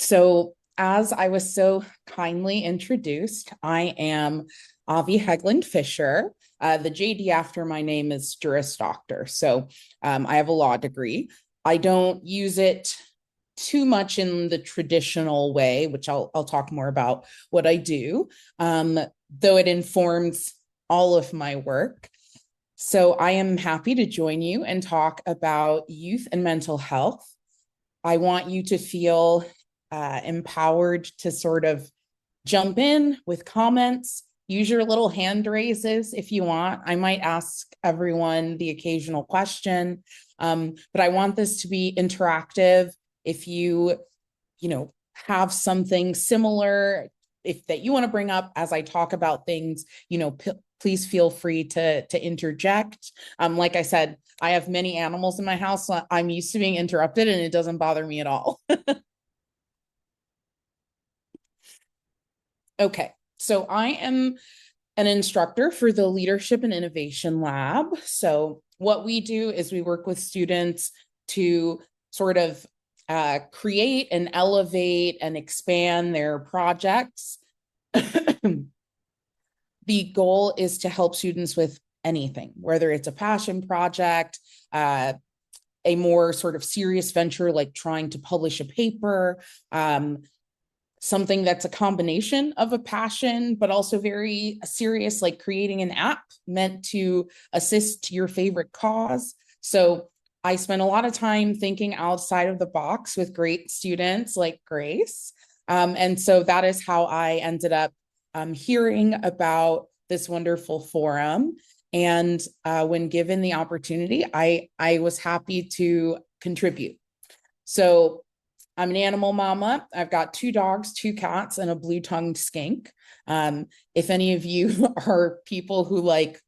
So, as I was so kindly introduced, I am Avi Hegland-Fisher. The JD after my name is Juris Doctor. I have a law degree. I don't use it too much in the traditional way, which I'll talk more about what I do, though it informs all of my work. So I am happy to join you and talk about youth and mental health. I want you to feel empowered to sort of jump in with comments. Use your little hand raises if you want. I might ask everyone the occasional question, but I want this to be interactive. If you have something similar, if that you want to bring up as I talk about things, please feel free to interject. Like I said, I have many animals in my house, so I'm used to being interrupted, and it doesn't bother me at all. Okay, so I am an instructor for the Leadership and Innovation Lab. So what we do is we work with students to sort of create and elevate and expand their projects. The goal is to help students with anything, whether it's a passion project, a more sort of serious venture like trying to publish a paper, something that's a combination of a passion, but also very serious, like creating an app meant to assist your favorite cause. So I spent a lot of time thinking outside of the box with great students like Grace. And so that is how I ended up hearing about this wonderful forum. And when given the opportunity, I was happy to contribute. So I'm an animal mama. I've got 2 dogs, 2 cats, and a blue-tongued skink. If any of you are people who like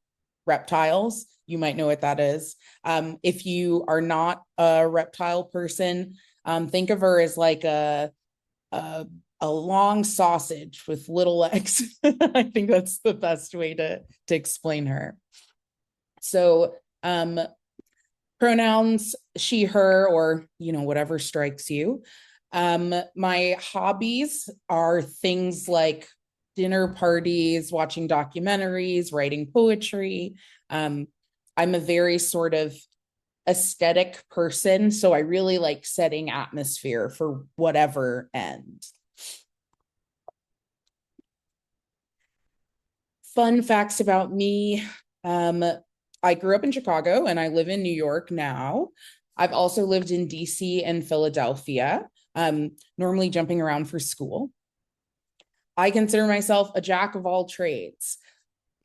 reptiles, you might know what that is. If you are not a reptile person, think of her as like a long sausage with little legs. I think that's the best way to explain her. So pronouns she, her, or whatever strikes you. My hobbies are things like dinner parties, watching documentaries, writing poetry. I'm a very sort of aesthetic person, so I really like setting atmosphere for whatever end. Fun facts about me. I grew up in Chicago and I live in New York now. I've also lived in DC and Philadelphia, normally jumping around for school. I consider myself a jack of all trades,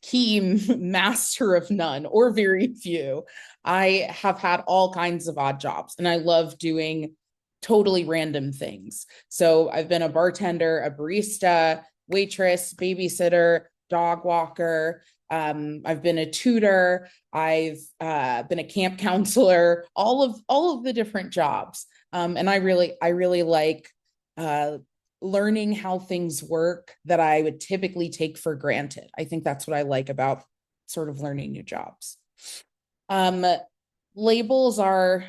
key master of none, or very few. I have had all kinds of odd jobs, and I love doing totally random things. So I've been a bartender, a barista, waitress, babysitter, dog walker. I've been a tutor. I've been a camp counselor. All of the different jobs, and I really like learning how things work that I would typically take for granted. I think that's what I like about sort of learning new jobs. Labels are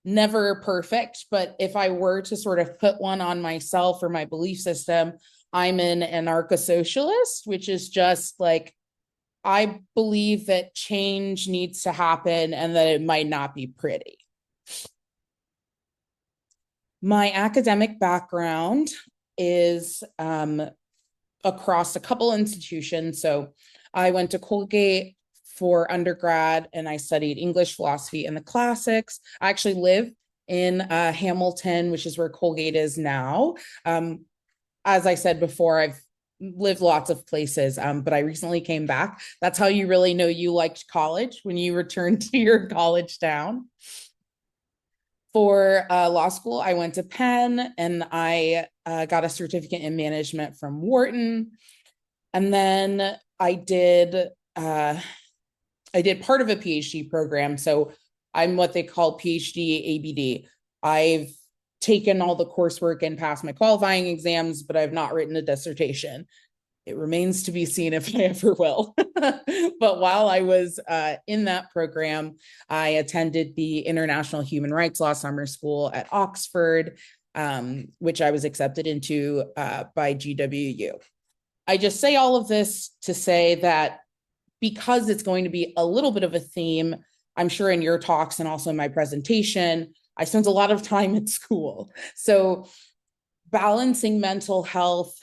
never perfect, but if I were to sort of put one on myself or my belief system, I'm an anarcho-socialist, which is just like, I believe that change needs to happen and that it might not be pretty. My academic background is across a couple institutions. So I went to Colgate for undergrad and I studied English, philosophy, and the classics. I actually live in Hamilton, which is where Colgate is now. As I said before, I've lived lots of places, but I recently came back. That's how you really know you liked college, when you return to your college town. For law school, I went to Penn and I got a certificate in management from Wharton. And then I did part of a PhD program. So I'm what they call PhD ABD. I've taken all the coursework and passed my qualifying exams, but I've not written a dissertation. It remains to be seen if I ever will. But while I was in that program, I attended the International Human Rights Law Summer School at Oxford. which I was accepted into by GWU. I just say all of this to say that because it's going to be a little bit of a theme, I'm sure in your talks and also in my presentation, I spent a lot of time at school. So balancing mental health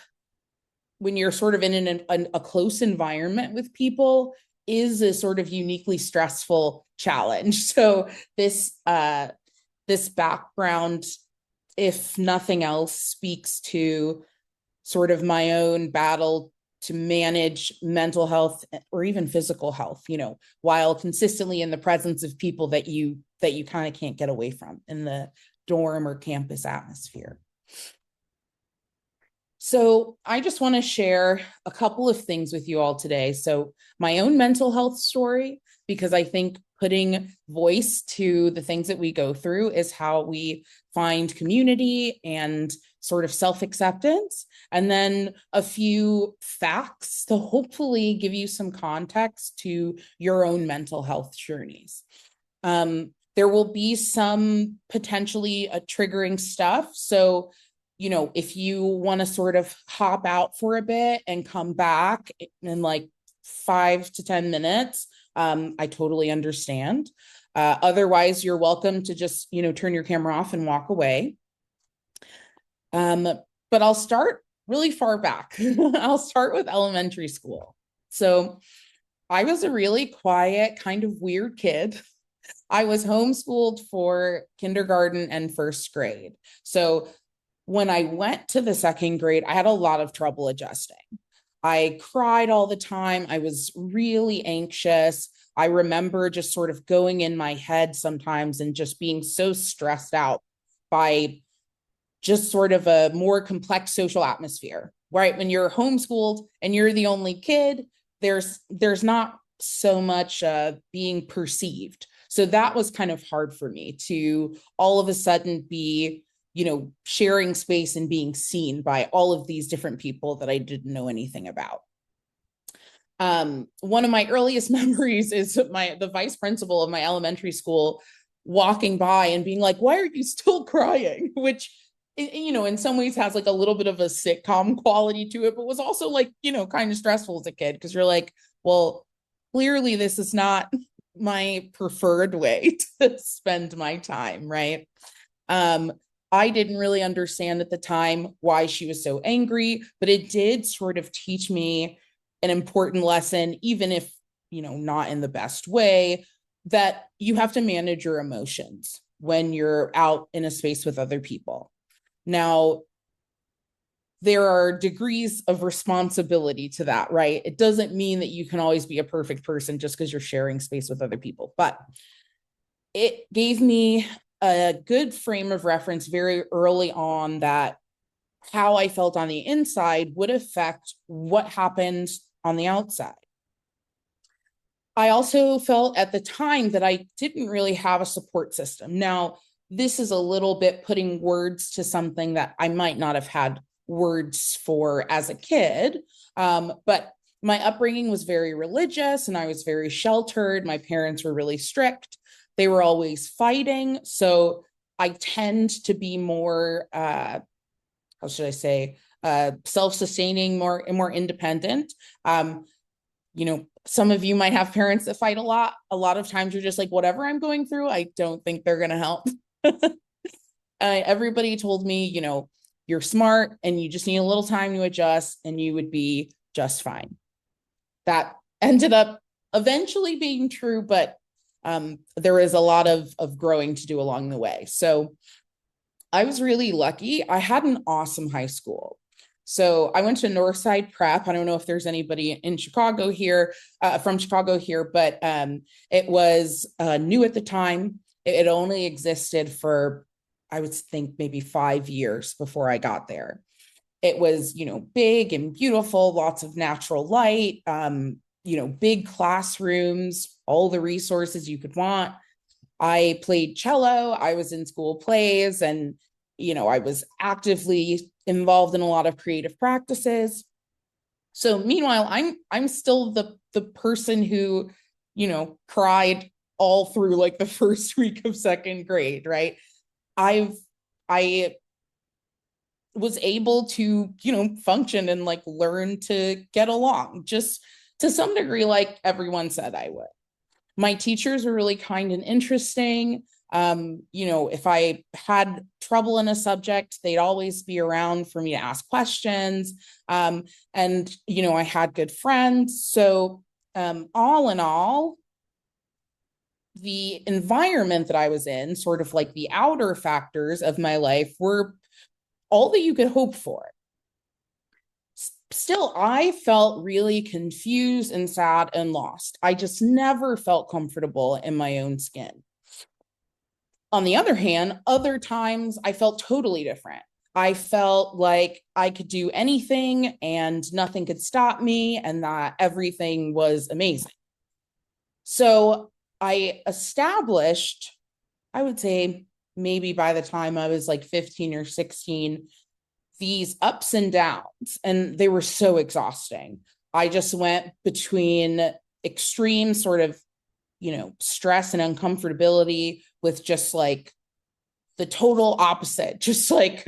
when you're sort of in a close environment with people is a sort of uniquely stressful challenge. So this background, if nothing else, speaks to sort of my own battle to manage mental health or even physical health, while consistently in the presence of people that you kind of can't get away from in the dorm or campus atmosphere. So I just want to share a couple of things with you all today. So my own mental health story, because I think putting voice to the things that we go through is how we find community and sort of self-acceptance. And then a few facts to hopefully give you some context to your own mental health journeys. There will be some potentially triggering stuff. So if you want to sort of hop out for a bit and come back in like 5 to 10 minutes, I totally understand. Otherwise, you're welcome to just, turn your camera off and walk away. But I'll start really far back. I'll start with elementary school. So I was a really quiet, kind of weird kid. I was homeschooled for kindergarten and first grade. So when I went to the second grade, I had a lot of trouble adjusting. I cried all the time. I was really anxious. I remember just sort of going in my head sometimes and just being so stressed out by just sort of a more complex social atmosphere, right? When you're homeschooled and you're the only kid, there's not so much being perceived. So that was kind of hard for me to all of a sudden be sharing space and being seen by all of these different people that I didn't know anything about. One of my earliest memories is the vice principal of my elementary school walking by and being like, "Why are you still crying?" Which, in some ways has like a little bit of a sitcom quality to it, but was also like, kind of stressful as a kid because you're like, well, clearly this is not my preferred way to spend my time, right? I didn't really understand at the time why she was so angry, but it did sort of teach me an important lesson, even if, not in the best way, that you have to manage your emotions when you're out in a space with other people. Now, there are degrees of responsibility to that, right? It doesn't mean that you can always be a perfect person just because you're sharing space with other people, but it gave me a good frame of reference very early on that how I felt on the inside would affect what happened on the outside. I also felt at the time that I didn't really have a support system. Now, this is a little bit putting words to something that I might not have had words for as a kid, but my upbringing was very religious and I was very sheltered. My parents were really strict. They were always fighting. So I tend to be more, how should I say, self-sustaining, more independent. Some of you might have parents that fight a lot. A lot of times you're just like, whatever I'm going through, I don't think they're going to help. Everybody told me, you're smart and you just need a little time to adjust and you would be just fine. That ended up eventually being true, but there is a lot of growing to do along the way. So I was really lucky. I had an awesome high school. So I went to Northside Prep. I don't know if there's anybody in Chicago here, from Chicago here, but it was new at the time. It only existed for, I would think, maybe 5 years before I got there. It was, big and beautiful, lots of natural light, big classrooms, all the resources you could want. I played cello. I was in school plays and, I was actively involved in a lot of creative practices. So meanwhile, I'm still the person who, cried all through like the first week of second grade, right? I was able to, function and like learn to get along just to some degree, like everyone said I would. My teachers were really kind and interesting. If I had trouble in a subject, they'd always be around for me to ask questions. I had good friends. So, all in all, the environment that I was in, sort of like the outer factors of my life, were all that you could hope for. Still, I felt really confused and sad and lost. I just never felt comfortable in my own skin. On the other hand, other times I felt totally different. I felt like I could do anything and nothing could stop me, and that everything was amazing. So I established, I would say, maybe by the time I was like 15 or 16, these ups and downs, and they were so exhausting. I just went between extreme sort of, stress and uncomfortability with just like the total opposite, just like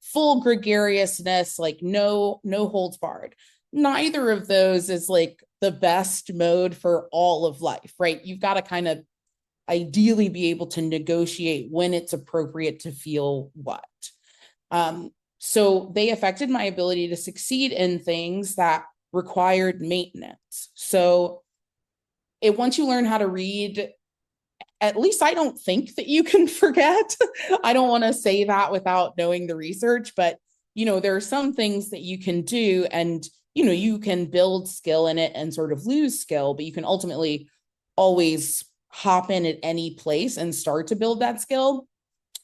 full gregariousness, like no holds barred. Neither of those is like the best mode for all of life, right? You've got to kind of ideally be able to negotiate when it's appropriate to feel what. So they affected my ability to succeed in things that required maintenance. So once you learn how to read, at least I don't think that you can forget. I don't want to say that without knowing the research, but there are some things that you can do, and you can build skill in it and sort of lose skill, but you can ultimately always hop in at any place and start to build that skill.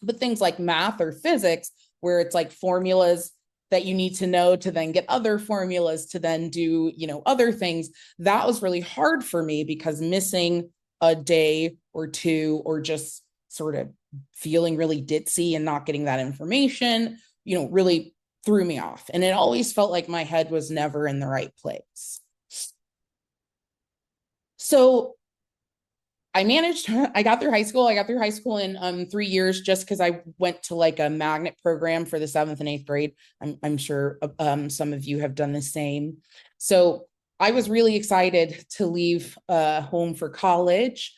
But things like math or physics, where it's like formulas that you need to know to then get other formulas to then do, other things, that was really hard for me because missing a day or two, or just sort of feeling really ditzy and not getting that information, really threw me off. And it always felt like my head was never in the right place. So I got through high school. I got through high school in 3 years just because I went to like a magnet program for the 7th and 8th grade. I'm sure some of you have done the same. So I was really excited to leave home for college,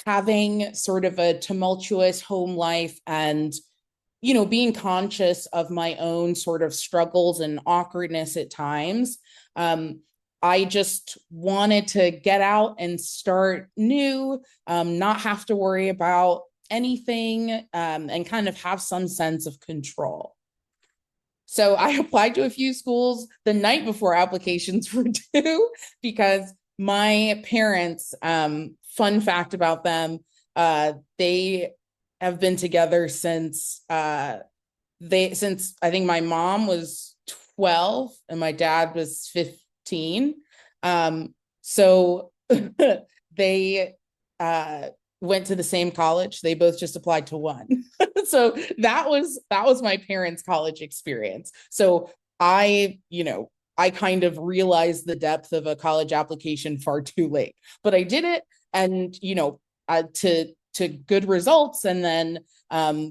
having sort of a tumultuous home life and, being conscious of my own sort of struggles and awkwardness at times. I just wanted to get out and start new, not have to worry about anything, and kind of have some sense of control. So I applied to a few schools the night before applications were due because my parents, fun fact about them, they have been together since since I think my mom was 12 and my dad was 15. So they went to the same college. They both just applied to one. So that was my parents' college experience. So I kind of realized the depth of a college application far too late, but I did it, and to good results. And then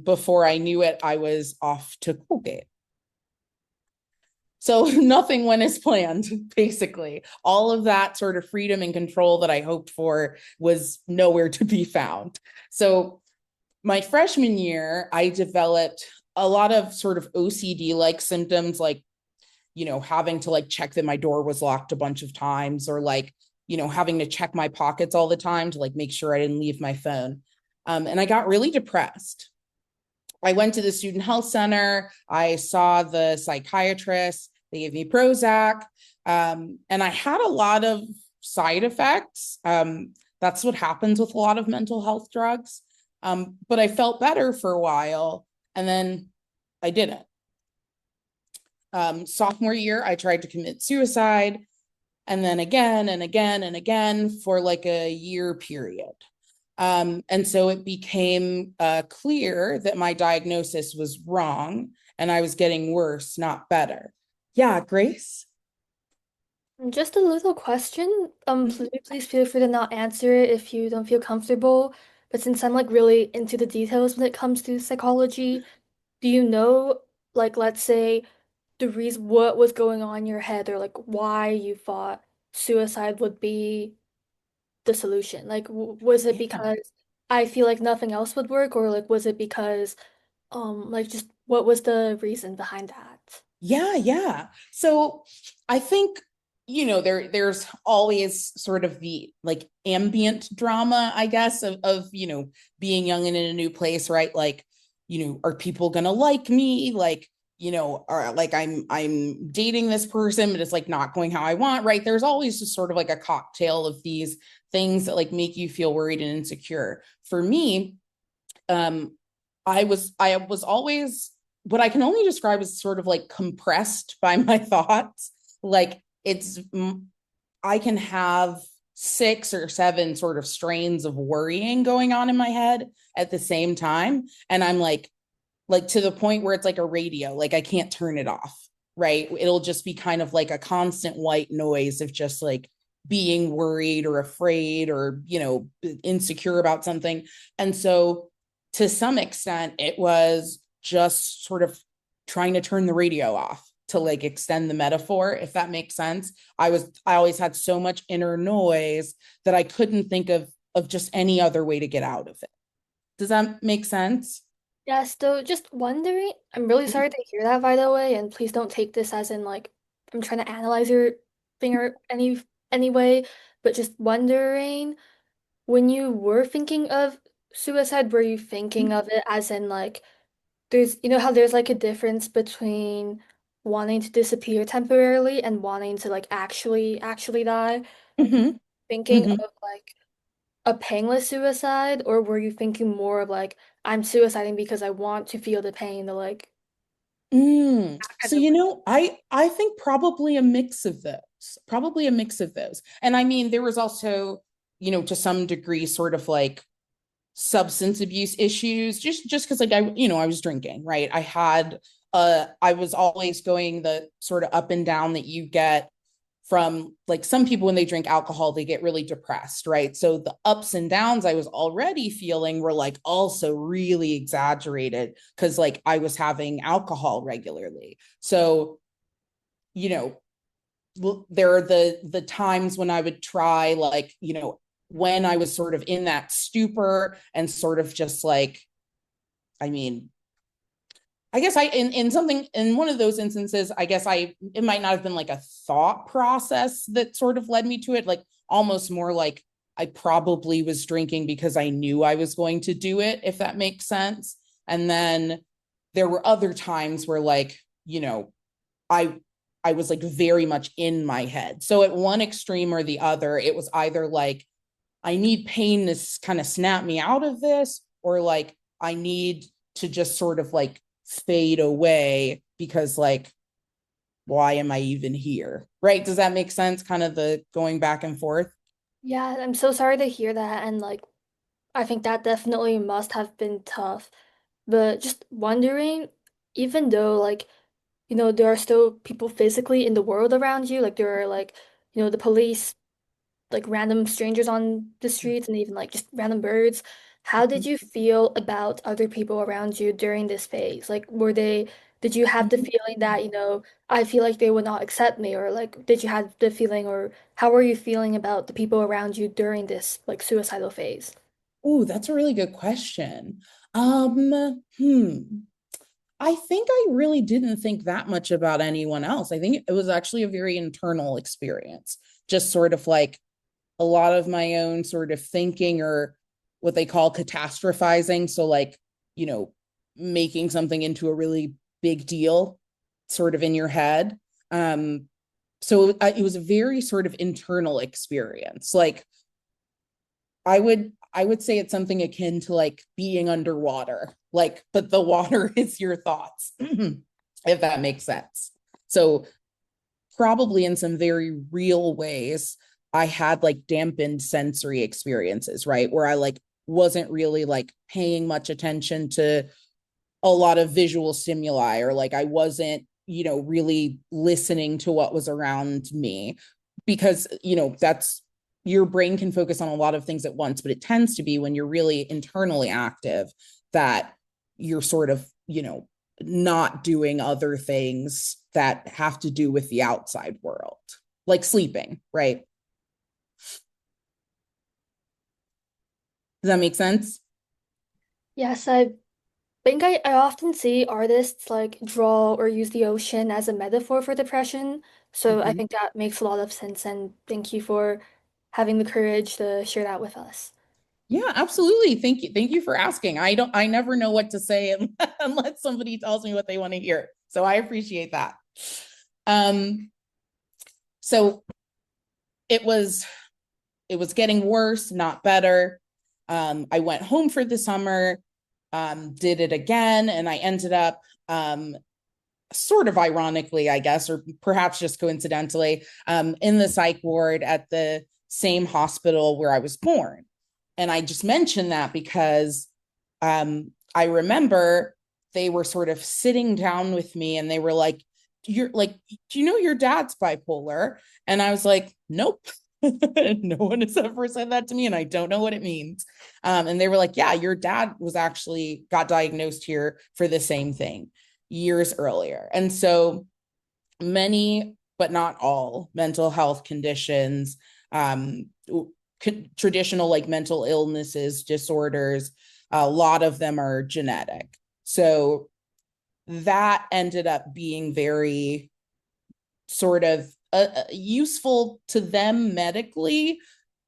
before I knew it, I was off to Colgate. So nothing went as planned, basically. All of that sort of freedom and control that I hoped for was nowhere to be found. So my freshman year, I developed a lot of sort of OCD-like symptoms, like, having to like check that my door was locked a bunch of times, or like, having to check my pockets all the time to like make sure I didn't leave my phone. And I got really depressed. I went to the student health center. I saw the psychiatrist. They gave me Prozac. And I had a lot of side effects. That's what happens with a lot of mental health drugs. But I felt better for a while, and then I didn't. Sophomore year, I tried to commit suicide, and then again and again and again for like a year period. And so it became clear that my diagnosis was wrong and I was getting worse, not better. Yeah, Grace? Just a little question. Please feel free to not answer it if you don't feel comfortable. But since I'm like really into the details when it comes to psychology, do you know like let's say the reason what was going on in your head or like why you thought suicide would be the solution? Like was it Yeah. because I feel like nothing else would work or like was it because like just what was the reason behind that? Yeah, yeah. So I think, there's always sort of the like ambient drama, I guess, of being young and in a new place, right? Like, are people gonna like me? Like, or like I'm dating this person, but it's like not going how I want, right? There's always just sort of like a cocktail of these things that like make you feel worried and insecure. For me, um I was always what I can only describe as sort of like compressed by my thoughts. Like I can have six or seven sort of strains of worrying going on in my head at the same time, and I'm like to the point where it's like a radio, like I can't turn it off, right? It'll just be kind of like a constant white noise of just like being worried or afraid or insecure about something. And so to some extent it was just sort of trying to turn the radio off, to like extend the metaphor, if that makes sense. I always had so much inner noise that I couldn't think of just any other way to get out of it. Does that make sense? Yes, so just wondering, I'm really sorry to hear that, by the way, and please don't take this as in like I'm trying to analyze your thing or any way, but just wondering when you were thinking of suicide, were you thinking of it as in like there's how there's like a difference between wanting to disappear temporarily and wanting to like actually die? Mm-hmm. Thinking Mm-hmm. of like a painless suicide, or were you thinking more of like I'm suiciding because I want to feel the pain, the like that kind So of I think probably a mix of those. Probably a mix of those. And I mean, there was also, to some degree, sort of like substance abuse issues, just because like I was drinking, right? I was always going the sort of up and down that you get from like some people when they drink alcohol, they get really depressed, right? So the ups and downs I was already feeling were like also really exaggerated because like I was having alcohol regularly. So, you know, there are the times when I would try like, when I was sort of in that stupor and sort of just like, I mean, I guess in something in one of those instances, I guess it might not have been like a thought process that sort of led me to it, like almost more like I probably was drinking because I knew I was going to do it, if that makes sense. And then there were other times where like, I I was like very much in my head. So at one extreme or the other, it was either like I need pain to kind of snap me out of this, or like I need to just sort of like fade away because like why am I even here? Right? Does that make sense? Kind of the going back and forth. Yeah, I'm so sorry to hear that, and like I think that definitely must have been tough. But just wondering, even though like there are still people physically in the world around you, like there are like the police, like random strangers on the streets, and even like just random birds. How did you feel about other people around you during this phase? Like, did you have the feeling that, I feel like they would not accept me, or like, did you have the feeling, or how were you feeling about the people around you during this like suicidal phase? Oh, that's a really good question. Hmm. I think I really didn't think that much about anyone else. I think it was actually a very internal experience, just sort of like a lot of my own sort of thinking or what they call catastrophizing. So, like, you know, making something into a really big deal sort of in your head. So it was a very sort of internal experience. Like, I would say it's something akin to like being underwater, like, but the water is your thoughts, if that makes sense. So probably in some very real ways, I had like dampened sensory experiences, right? Where I like wasn't really like paying much attention to a lot of visual stimuli, or like I wasn't, really listening to what was around me, because, that's your brain can focus on a lot of things at once, but it tends to be when you're really internally active that you're sort of, not doing other things that have to do with the outside world, like sleeping, right? Does that make sense? Yes, I think I often see artists like draw or use the ocean as a metaphor for depression. So I Mhm. think that makes a lot of sense. And thank you for having the courage to share that with us. Yeah, absolutely. Thank you. Thank you for asking. I never know what to say unless somebody tells me what they want to hear. So I appreciate that. Um, so it was it was getting worse, not better. I went home for the summer, did it again, and I ended up sort of ironically, I guess, or perhaps just coincidentally, in the psych ward at the same hospital where I was born. And I just mentioned that because I remember they were sort of sitting down with me and they were like, "You're like, do you know your dad's bipolar?" And I was like, "Nope." No one has ever said that to me, and I don't know what it means. And they were like, "Yeah, your dad was actually got diagnosed here for the same thing years earlier." And so many, but not all, mental health conditions, traditional like mental illnesses, disorders, a lot of them are genetic. So that ended up being very sort of useful to them medically,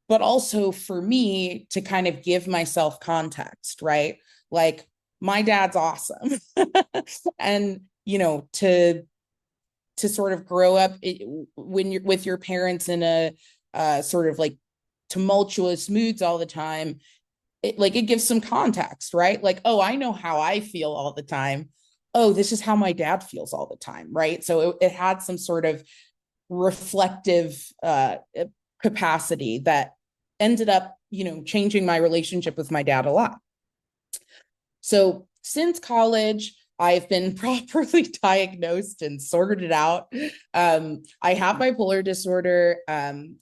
but also for me to kind of give myself context, right? Like, my dad's awesome. And, to sort of grow up when you're with your parents in a sort of like tumultuous moods all the time, it gives some context, right? Like, oh, I know how I feel all the time. Oh, this is how my dad feels all the time, right? So it had some sort of reflective capacity that ended up, changing my relationship with my dad a lot. So since college, I've been properly diagnosed and sorted out. I have bipolar disorder,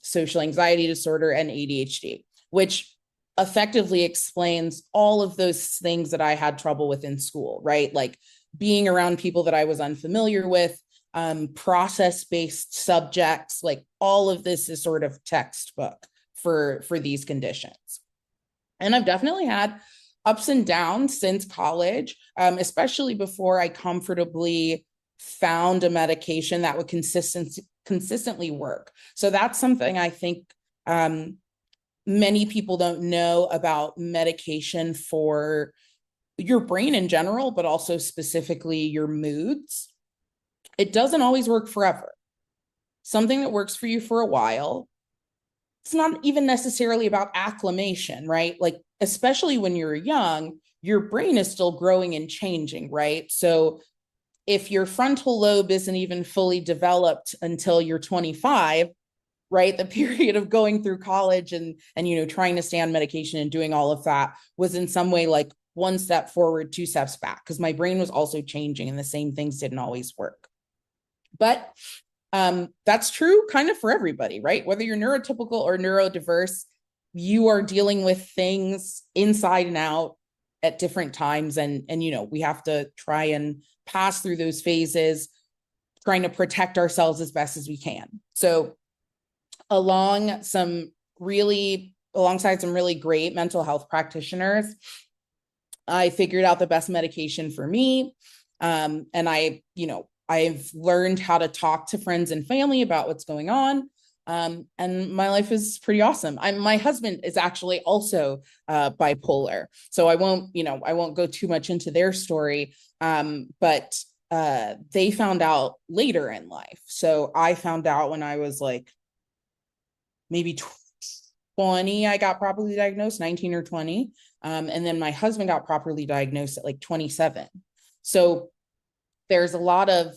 social anxiety disorder, and ADHD, which effectively explains all of those things that I had trouble with in school, right? Like being around people that I was unfamiliar with, process based subjects, like all of this is sort of textbook for these conditions. And I've definitely had ups and downs since college, especially before I comfortably found a medication that would consistently work. So that's something I think many people don't know about medication for your brain in general, but also specifically your moods. It doesn't always work forever. Something that works for you for a while, it's not even necessarily about acclimation, right? Like, especially when you're young, your brain is still growing and changing, right? So if your frontal lobe isn't even fully developed until you're 25, right? The period of going through college and trying to stay on medication and doing all of that was in some way like one step forward, two steps back, because my brain was also changing and the same things didn't always work. But that's true kind of for everybody, right? Whether you're neurotypical or neurodiverse, you are dealing with things inside and out at different times. And we have to try and pass through those phases, trying to protect ourselves as best as we can. So alongside some really great mental health practitioners, I figured out the best medication for me. And I've learned how to talk to friends and family about what's going on. And my life is pretty awesome. My husband is actually also bipolar. So I won't go too much into their story. But they found out later in life. So I found out when I was like maybe 20, I got properly diagnosed, 19 or 20. And then my husband got properly diagnosed at like 27. So there's a lot of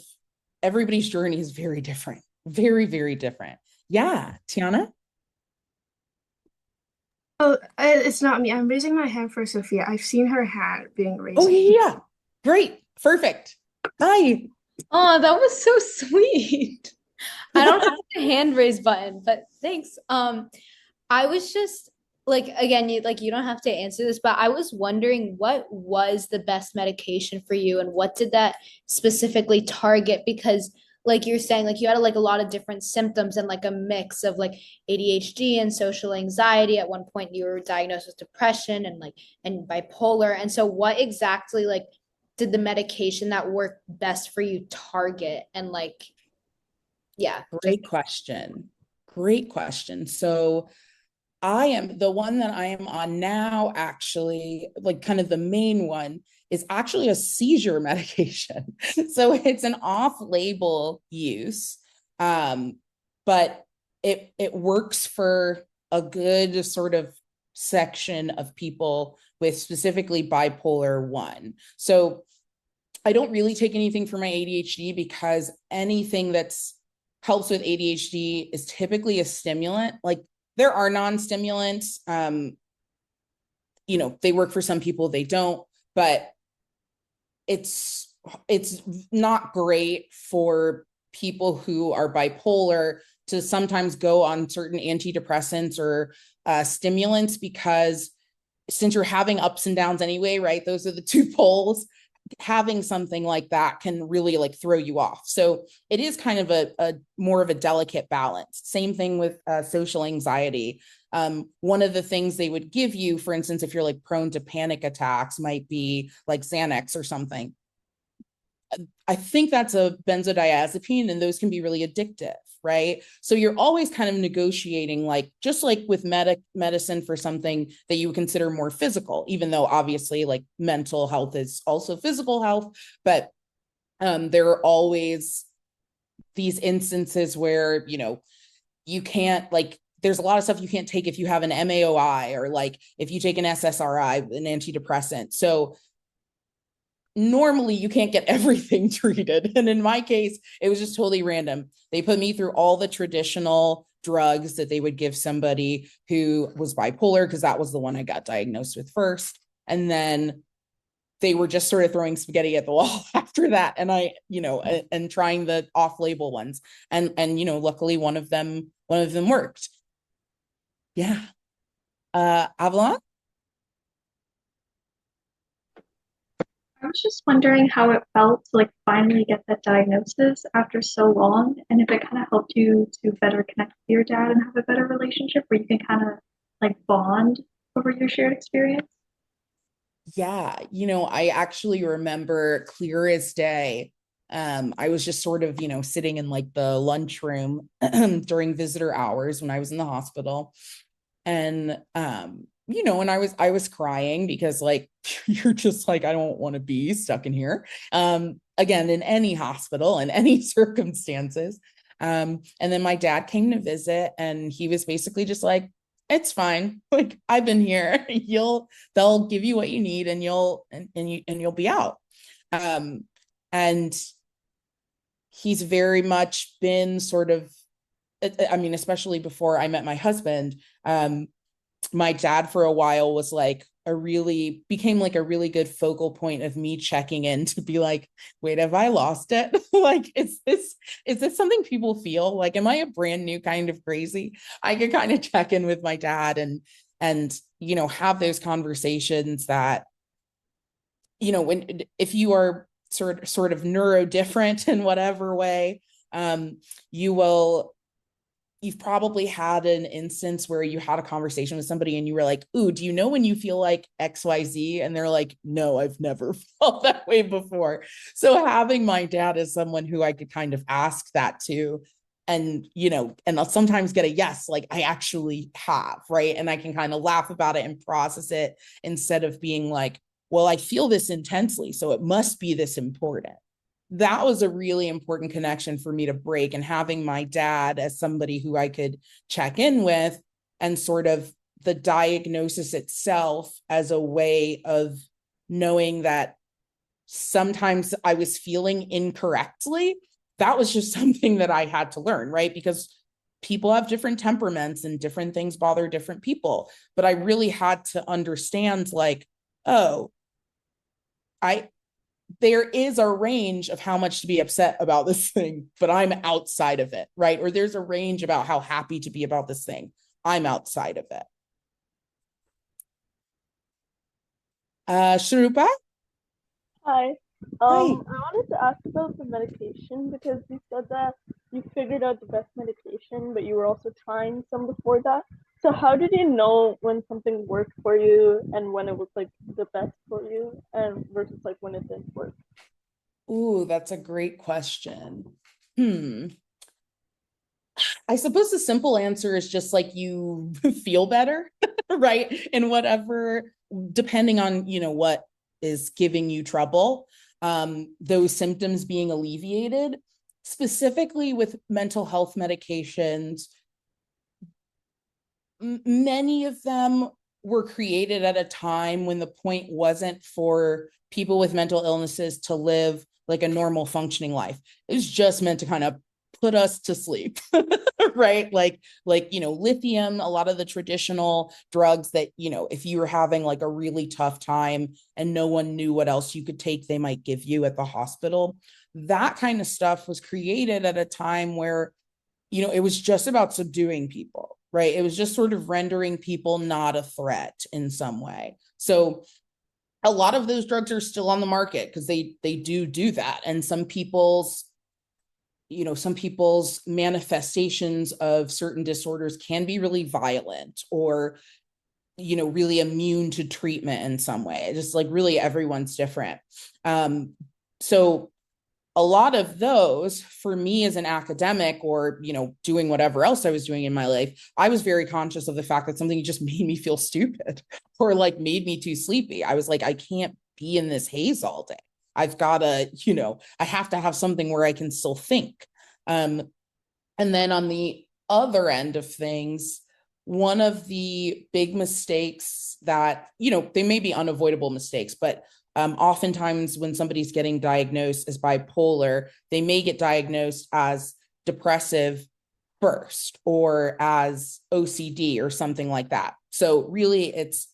everybody's journey is very different, very, very different. Yeah. Tiana? Oh, it's not me. I'm raising my hand for Sophia. I've seen her hand being Oh, raised. yeah, yeah. Great. Perfect. Hi. Oh, that was so sweet. I don't have the hand raise button, but thanks. I was just like again, you don't have to answer this, but I was wondering what was the best medication for you and what did that specifically target? Because like you're saying, like you had like a lot of different symptoms and like a mix of like ADHD and social anxiety. At one point you were diagnosed with depression and like and bipolar. And so what exactly like did the medication that worked best for you target? And like, yeah, just Great question. Great question. So I am the one that I am on now, actually, like kind of the main one is actually a seizure medication. So it's an off-label use, but it works for a good sort of section of people with specifically bipolar 1. So I don't really take anything for my ADHD because anything that's helps with ADHD is typically a stimulant. Like there are non-stimulants, they work for some people, they don't, but it's not great for people who are bipolar to sometimes go on certain antidepressants or stimulants, because since you're having ups and downs anyway, right? Those are the two poles. Having something like that can really like throw you off. So it is kind of a more of a delicate balance. Same thing with social anxiety. One of the things they would give you, for instance, if you're like prone to panic attacks, might be like Xanax or something. I think that's a benzodiazepine, and those can be really addictive, right? So you're always kind of negotiating, like just like with medicine for something that you would consider more physical, even though obviously like mental health is also physical health, but there are always these instances where you can't, like there's a lot of stuff you can't take if you have an MAOI or like if you take an SSRI, an antidepressant. So normally you can't get everything treated. And in my case, it was just totally random. They put me through all the traditional drugs that they would give somebody who was bipolar, because that was the one I got diagnosed with first. And then they were just sort of throwing spaghetti at the wall after that. And and trying the off-label ones. And luckily one of them worked. Yeah. Avalon? I was just wondering how it felt to like finally get that diagnosis after so long, and if it kind of helped you to better connect with your dad and have a better relationship where you can kind of like bond over your shared experience. Yeah, I actually remember clear as day. I was just sort of, sitting in like the lunchroom during visitor hours when I was in the hospital. And and I was crying because like you're just like, I don't want to be stuck in here. Again, in any hospital, in any circumstances. And then my dad came to visit, and he was basically just like, it's fine. Like I've been here. They'll give you what you need, and you'll be out. And he's very much been sort of, I mean, especially before I met my husband, my dad for a while was like became like a really good focal point of me checking in to be like, wait, have I lost it? Like, is this something people feel? Like, am I a brand new kind of crazy? I could kind of check in with my dad and have those conversations that, if you are sort of neurodifferent in whatever way, you've probably had an instance where you had a conversation with somebody and you were like, ooh, do you know when you feel like XYZ? And they're like, no, I've never felt that way before. So having my dad as someone who I could kind of ask that to, and I'll sometimes get a yes, like I actually have, right? And I can kind of laugh about it and process it instead of being like, well, I feel this intensely, so it must be this important. That was a really important connection for me to break, and having my dad as somebody who I could check in with, and sort of the diagnosis itself as a way of knowing that sometimes I was feeling incorrectly. That was just something that I had to learn, right? Because people have different temperaments and different things bother different people. But I really had to understand, like, oh, there is a range of how much to be upset about this thing, but I'm outside of it, right? Or there's a range about how happy to be about this thing. I'm outside of it. Shrupa? Hi. Hi. I wanted to ask about the medication because you said that you figured out the best medication, but you were also trying some before that. So how did you know when something worked for you and when it was like the best for you and versus like when it didn't work? Ooh, that's a great question. I suppose the simple answer is just like you feel better, right? And whatever, depending on, what is giving you trouble, those symptoms being alleviated, specifically with mental health medications, many of them were created at a time when the point wasn't for people with mental illnesses to live like a normal functioning life. It was just meant to kind of put us to sleep. Right, like lithium, a lot of the traditional drugs that if you were having like a really tough time and no one knew what else you could take, they might give you at the hospital. That kind of stuff was created at a time where it was just about subduing people, right? It was just sort of rendering people not a threat in some way. So a lot of those drugs are still on the market because they do that. And some people's manifestations of certain disorders can be really violent or really immune to treatment in some way. Just like really everyone's different. So a lot of those for me as an academic or doing whatever else I was doing in my life, I was very conscious of the fact that something just made me feel stupid or like made me too sleepy. I was like, I can't be in this haze all day. I've got to, I have to have something where I can still think. And then on the other end of things, one of the big mistakes that, they may be unavoidable mistakes, but oftentimes when somebody's getting diagnosed as bipolar, they may get diagnosed as depressive first or as OCD or something like that. So really it's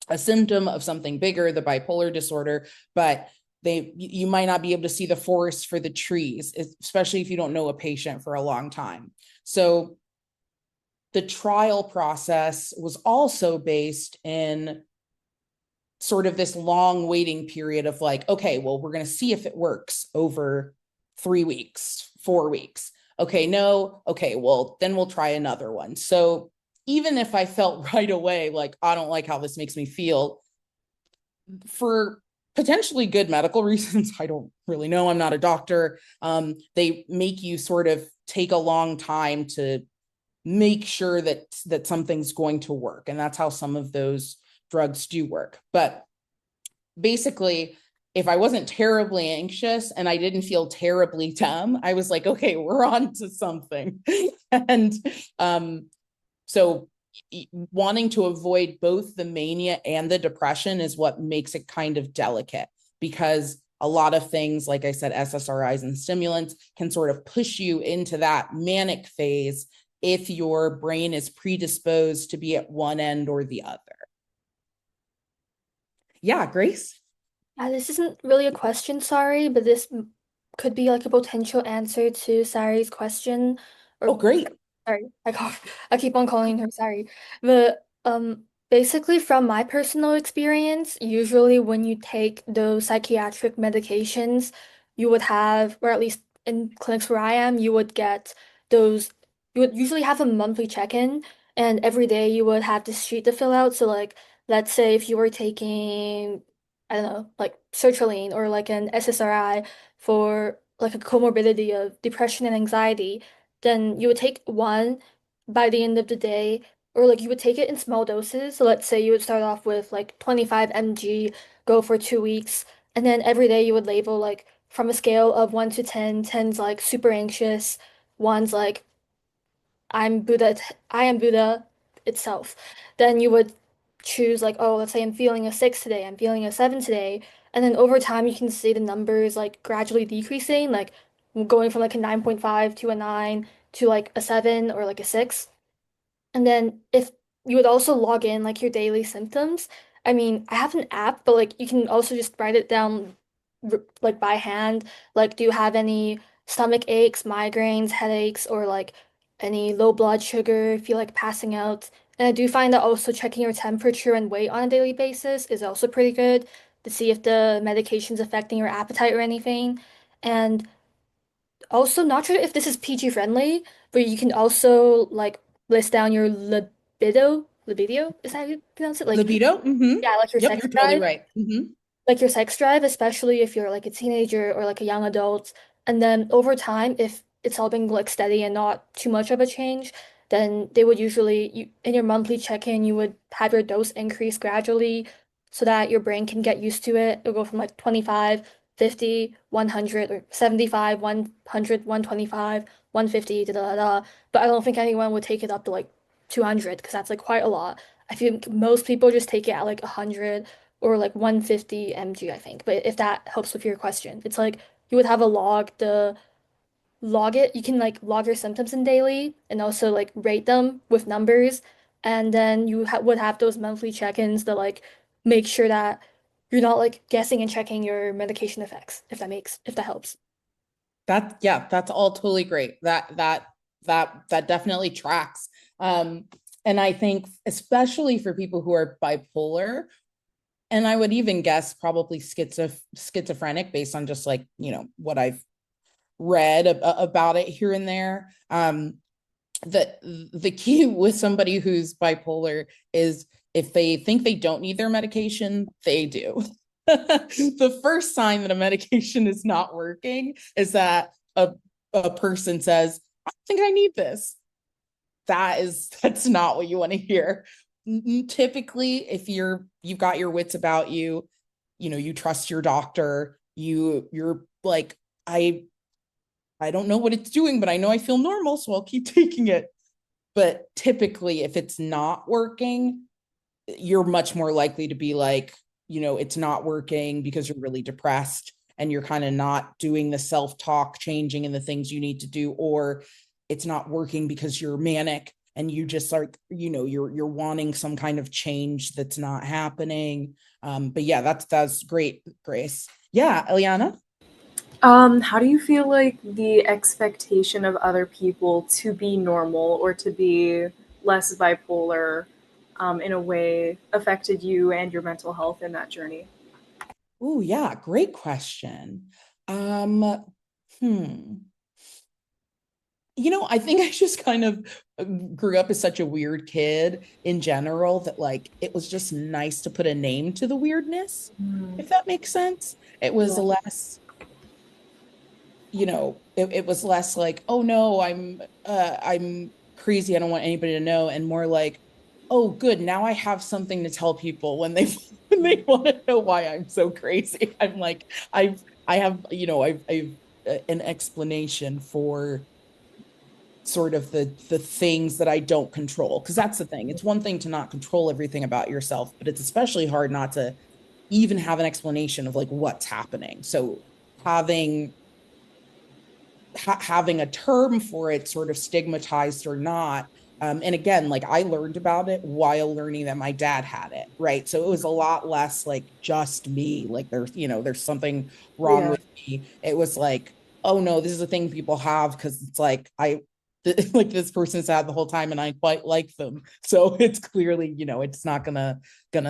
a symptom of something bigger, the bipolar disorder, but you might not be able to see the forest for the trees, especially if you don't know a patient for a long time. So the trial process was also based in sort of this long waiting period of like, okay, well, we're going to see if it works over 3 weeks, 4 weeks. Okay, no. Okay, well, then we'll try another one. So even if I felt right away, like, I don't like how this makes me feel, for potentially good medical reasons, I don't really know, I'm not a doctor, they make you sort of take a long time to make sure that something's going to work. And that's how some of those drugs do work. But basically, if I wasn't terribly anxious and I didn't feel terribly dumb, I was like, okay, we're on to something. And so wanting to avoid both the mania and the depression is what makes it kind of delicate, because a lot of things, like I said, SSRIs and stimulants can sort of push you into that manic phase if your brain is predisposed to be at one end or the other. Yeah, Grace? Yeah, this isn't really a question, sorry, but this could be like a potential answer to Sari's question. Oh, great. Sorry, I keep on calling her Sari. But basically from my personal experience, usually when you take those psychiatric medications, you would have, or at least in clinics where I am, you would usually have a monthly check-in, and every day you would have this sheet to fill out. So like let's say if you were taking, I don't know, like sertraline or like an SSRI for like a comorbidity of depression and anxiety, then you would take one by the end of the day, or like you would take it in small doses. So let's say you would start off with like 25 mg, go for 2 weeks, and then every day you would label like from a scale of 1 to 10, 10's like super anxious, 1's like I am Buddha itself. Then you would choose like, oh, let's say I'm feeling a 6 today, I'm feeling a 7 today. And then over time you can see the numbers like gradually decreasing, like going from like a 9.5 to a 9 to like a 7 or like a 6. And then if you would also log in like your daily symptoms. I mean, I have an app, but like you can also just write it down like by hand. Like, do you have any stomach aches, migraines, headaches, or like any low blood sugar, feel like passing out? And I do find that also checking your temperature and weight on a daily basis is also pretty good to see if the medication's affecting your appetite or anything. And also, not sure if this is PG friendly, but you can also like list down your libido, is that how you pronounce it? Like, Libido. yeah, like your Yep, sex you're totally drive. right. Like your sex drive, especially if you're like a teenager or like a young adult. And then over time, if it's all been like steady and not too much of a change, then they would usually you in your monthly check-in, you would have your dose increase gradually so that your brain can get used to it. It'll go from like 25, 50, 100, or 75, 100, 125, 150, da da da. But I don't think anyone would take it up to like 200 because that's like quite a lot. I think most people just take it at like 100 or like 150 mg, I think. But if that helps with your question, it's like you would have a log, the log it, you can like log your symptoms in daily and also like rate them with numbers. And then you ha would have those monthly check-ins to like make sure that you're not like guessing and checking your medication effects, if that helps. Yeah, that's all totally great. That definitely tracks. And I think especially for people who are bipolar, and I would even guess probably schizophrenic based on just like, what I've read about it here and there. The key with somebody who's bipolar is if they think they don't need their medication, they do. The first sign that a medication is not working is that a person says, I think I need this. That's not what you want to hear. Typically, if you've got your wits about you, you trust your doctor, you're like, I don't know what it's doing, but I know I feel normal, so I'll keep taking it. But typically, if it's not working, you're much more likely to be like, it's not working because you're really depressed and you're kind of not doing the self-talk changing and the things you need to do, or it's not working because you're manic and you just are, you're wanting some kind of change that's not happening. But yeah, that's great, Grace. Yeah, Eliana. How do you feel like the expectation of other people to be normal or to be less bipolar, in a way affected you and your mental health in that journey? Oh, yeah, great question. Hmm. I think I just kind of grew up as such a weird kid in general that like it was just nice to put a name to the weirdness, if that makes sense. It was Yeah. less, it was less like, oh no, I'm crazy, I don't want anybody to know, and more like, oh good, now I have something to tell people when they when they want to know why I'm so crazy. I'm like, I have, I've an explanation for sort of the things that I don't control. Because that's the thing. It's one thing to not control everything about yourself, but it's especially hard not to even have an explanation of like what's happening. So having having a term for it, sort of stigmatized or not. And again, like I learned about it while learning that my dad had it, right? So it was a lot less like just me, like there's something wrong Yeah. with me. It was like, oh no, this is a thing people have because it's like like this person's had the whole time and I quite like them. So it's clearly, it's not gonna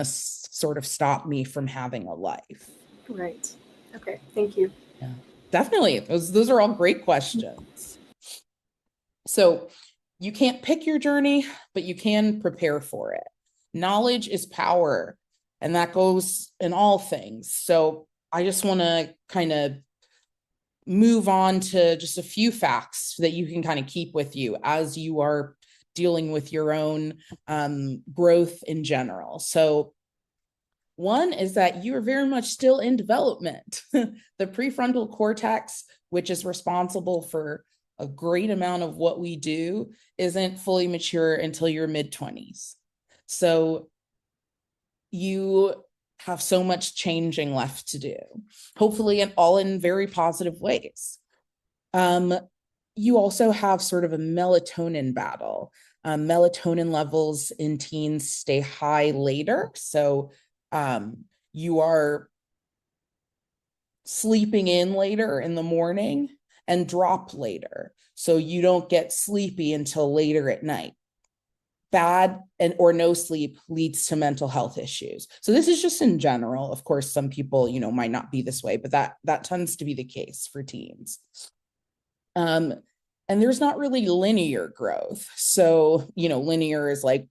sort of stop me from having a life. Right. Okay. Thank you. Yeah, definitely. Those are all great questions. So you can't pick your journey, but you can prepare for it. Knowledge is power, and that goes in all things. So I just want to kind of move on to just a few facts that you can kind of keep with you as you are dealing with your own growth in general. So one is that you are very much still in development. The prefrontal cortex, which is responsible for a great amount of what we do, isn't fully mature until your mid-20s. So you have so much changing left to do, hopefully, and all in very positive ways. You also have sort of a melatonin battle. Melatonin levels in teens stay high later. So you are sleeping in later in the morning and drop later. So you don't get sleepy until later at night. bad and or no sleep leads to mental health issues. So this is just in general. Of course, some people, might not be this way, but that tends to be the case for teens. And there's not really linear growth. So, linear is like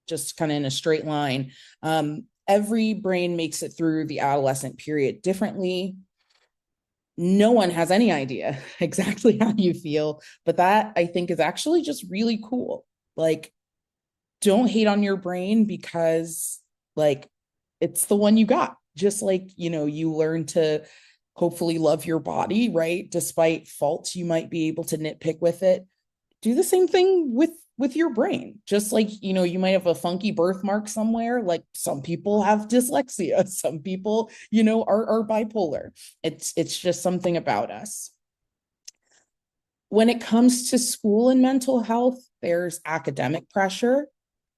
just kind of in a straight line. Every brain makes it through the adolescent period differently. No one has any idea exactly how you feel, but that I think is actually just really cool. Like, don't hate on your brain because like it's the one you got. Just like, you learn to hopefully love your body, right? Despite faults you might be able to nitpick with it. Do the same thing with your brain. Just like, you might have a funky birthmark somewhere. Like some people have dyslexia, some people, are bipolar. It's just something about us. When it comes to school and mental health, there's academic pressure.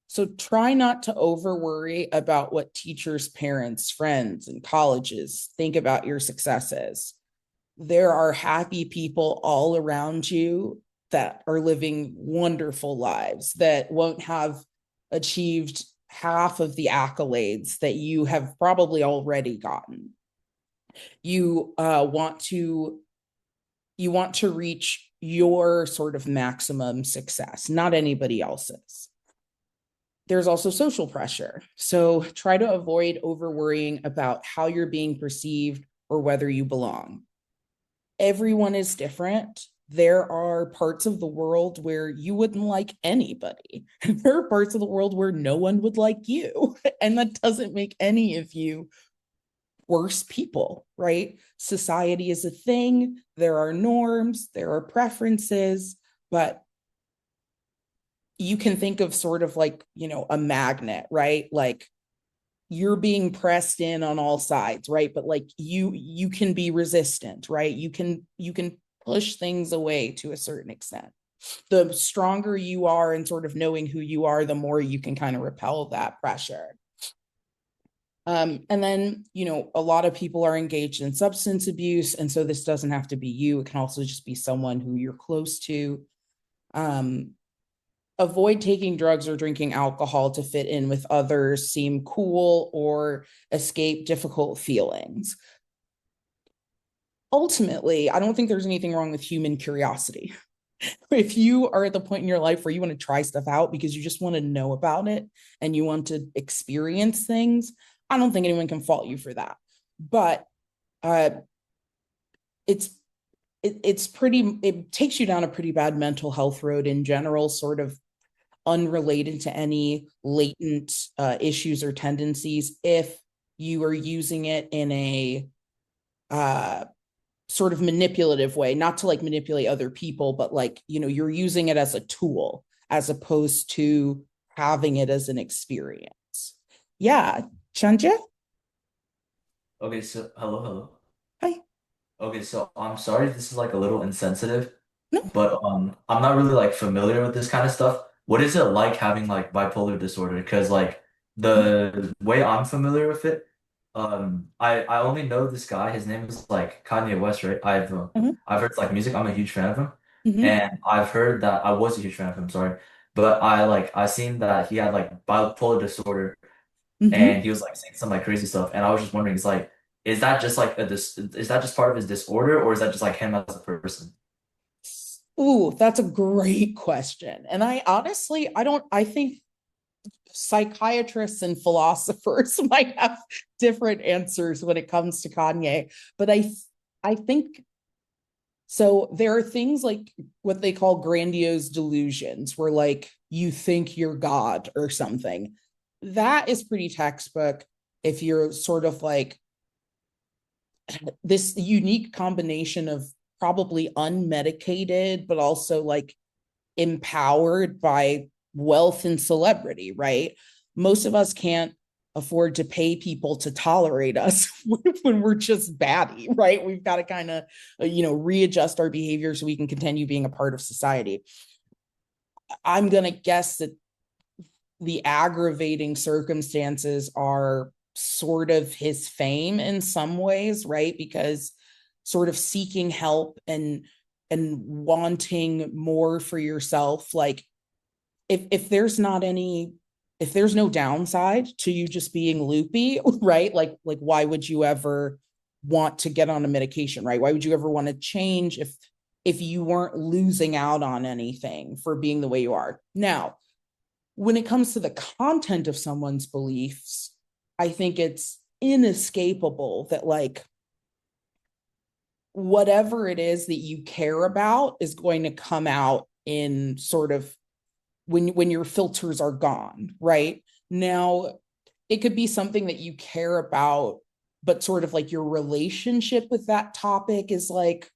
So try not to over worry about what teachers, parents, friends, and colleges think about your successes. There are happy people all around you that are living wonderful lives that won't have achieved half of the accolades that you have probably already gotten. You want to reach your sort of maximum success, not anybody else's. There's also social pressure. So try to avoid over worrying about how you're being perceived or whether you belong. Everyone is different. There are parts of the world where you wouldn't like anybody. There are parts of the world where no one would like you. And that doesn't make any of you worse people, right? Society is a thing. There are norms, there are preferences, but you can think of sort of like, a magnet, right? Like you're being pressed in on all sides, right? But like you can be resistant, right? You can push things away to a certain extent. The stronger you are in sort of knowing who you are, the more you can kind of repel that pressure. And then, a lot of people are engaged in substance abuse. And so this doesn't have to be you. It can also just be someone who you're close to. Avoid taking drugs or drinking alcohol to fit in with others, seem cool, or escape difficult feelings. Ultimately, I don't think there's anything wrong with human curiosity. If you are at the point in your life where you want to try stuff out because you just want to know about it and you want to experience things, I don't think anyone can fault you for that. But it takes you down a pretty bad mental health road in general, sort of unrelated to any latent issues or tendencies if you are using it in a sort of manipulative way, not to like manipulate other people, but like, you're using it as a tool as opposed to having it as an experience. Yeah, Chanja? Okay, so hello. Hi. Okay, so I'm sorry this is like a little insensitive, No. but I'm not really like familiar with this kind of stuff. What is it like having like bipolar disorder? Because like the way I'm familiar with it, I only know this guy. His name is like Kanye West, right? I've heard like music. I'm a huge fan of him, and I've heard that I was a huge fan of him. Sorry, but I seen that he had like bipolar disorder, and he was like saying some like crazy stuff, and I was just wondering, it's like, is that just like is that just part of his disorder, or is that just like him as a person? Ooh, that's a great question. And I think psychiatrists and philosophers might have different answers when it comes to Kanye, but I think so. There are things like what they call grandiose delusions, where like you think you're God or something. That is pretty textbook if you're sort of like this unique combination of probably unmedicated, but also like empowered by wealth and celebrity, right? Most of us can't afford to pay people to tolerate us when we're just batty, right? We've got to kind of, readjust our behavior so we can continue being a part of society. I'm going to guess that the aggravating circumstances are sort of his fame in some ways, right? Because sort of seeking help and wanting more for yourself, like if there's not any, if there's no downside to you just being loopy, right? Like why would you ever want to get on a medication, right? Why would you ever want to change if you weren't losing out on anything for being the way you are? Now, when it comes to the content of someone's beliefs, I think it's inescapable that like whatever it is that you care about is going to come out in sort of when your filters are gone, right? Now, it could be something that you care about, but sort of like your relationship with that topic is like